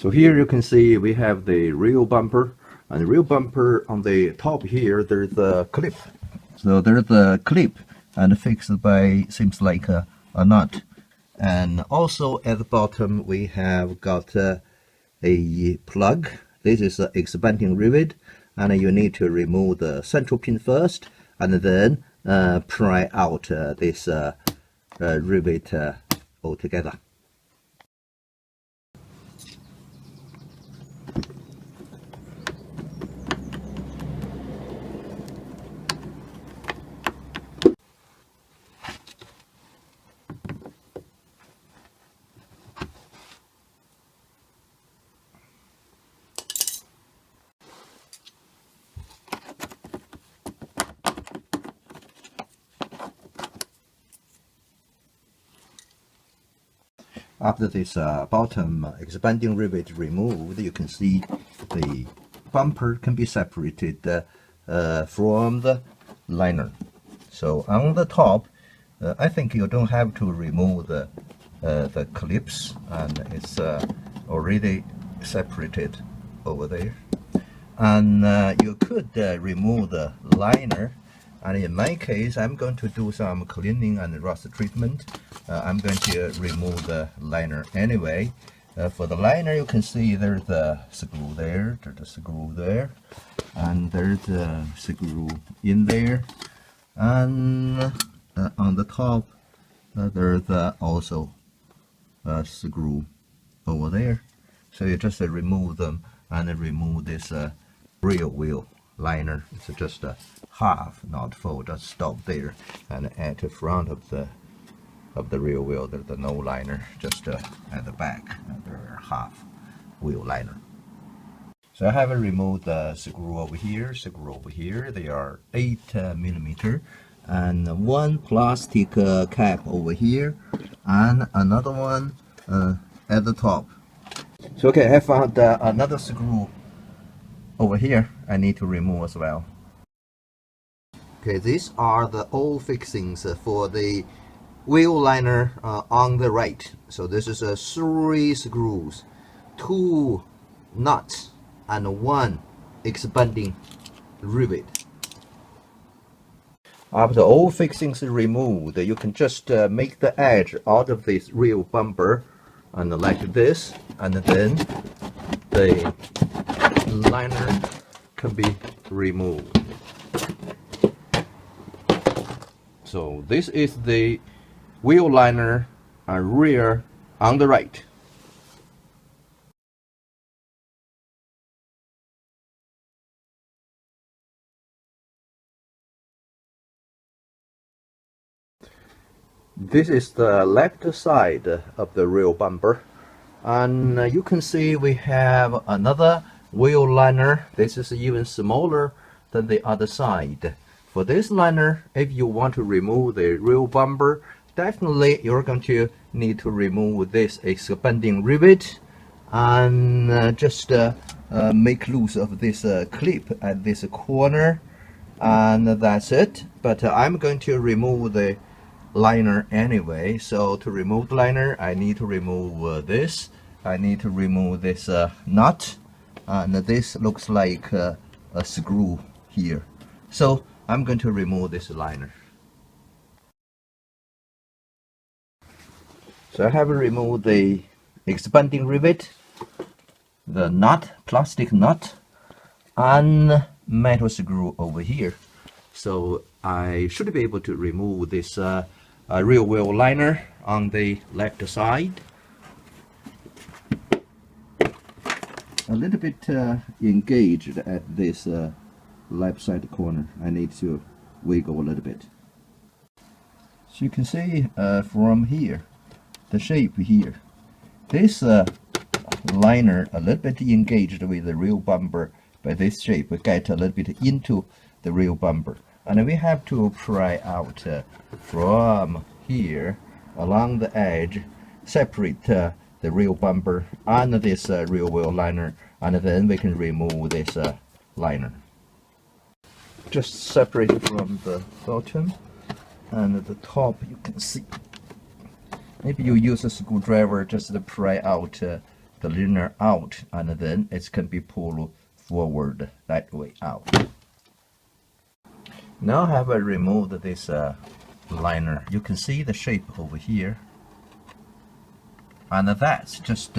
So here you can see we have the rear bumper, and the rear bumper on the top here there's a clip. So there's a clip and fixed by, seems like a nut. And also at the bottom we have got a plug. This is an expanding rivet, and you need to remove the central pin first and then pry out this rivet altogether. After this bottom expanding rivet removed, you can see the bumper can be separated from the liner. So on the top, I think you don't have to remove the clips, and it's already separated over there. And you could remove the liner. And in my case, I'm going to do some cleaning and rust treatment. I'm going to remove the liner anyway. For the liner, you can see there's a screw there, there's a screw there, and there's a screw in there. And on the top, there's also a screw over there. So you just remove them and remove this rear wheel liner. It's just a half, not full. Just stop there, and at the front of the rear wheel there's no liner. Just at the back there's half wheel liner. So I have removed the screw over here, screw over here. They are 8mm, and one plastic cap over here, and another one at the top. So okay, I found another screw over here I need to remove as well. Okay, these are the old fixings for the wheel liner on the right. So this is 3 screws, 2 nuts, and 1 expanding rivet. After all fixings removed, you can just make the edge out of this rear bumper, and like this, and then the liner can be removed. So this is the wheel liner rear on the right. This is the left side of the rear bumper, and you can see we have another wheel liner. This is even smaller than the other side. For this liner, if you want to remove the rear bumper, definitely you're going to need to remove this expanding rivet, and just make loose of this clip at this corner, and that's it. But I'm going to remove the liner anyway. So to remove the liner, I need to remove this. I need to remove this nut, and this looks like a screw here. So I'm going to remove this liner. So I have removed the expanding rivet, the nut, plastic nut, and metal screw over here. So I should be able to remove this rear wheel liner on the left side. A little bit engaged at this left side corner. I need to wiggle a little bit. So you can see from here, the shape here, this liner a little bit engaged with the rear bumper by this shape, we get a little bit into the rear bumper, and we have to pry out from here along the edge, separate the rear bumper and this rear wheel liner, and then we can remove this liner. Just separate it from the bottom, and at the top you can see. Maybe you use a screwdriver just to pry out the liner out, and then it can be pulled forward that way out. Now have I removed this liner. You can see the shape over here, and that's just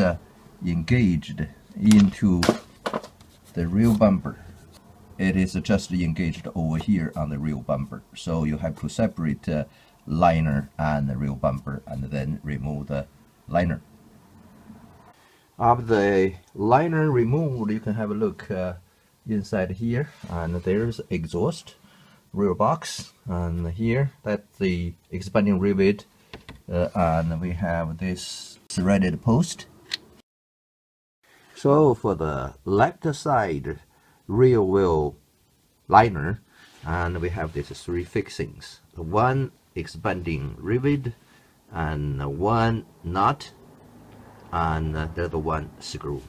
engaged into the rear bumper. It is just engaged over here on the rear bumper, so you have to separate liner and the rear bumper and then remove the liner. After the liner removed, you can have a look inside here, and there's exhaust, rear box, and here that's the expanding rivet, and we have this threaded post. So for the left side rear wheel liner, and we have these three fixings: one expanding rivet, and one nut, and the other one screw.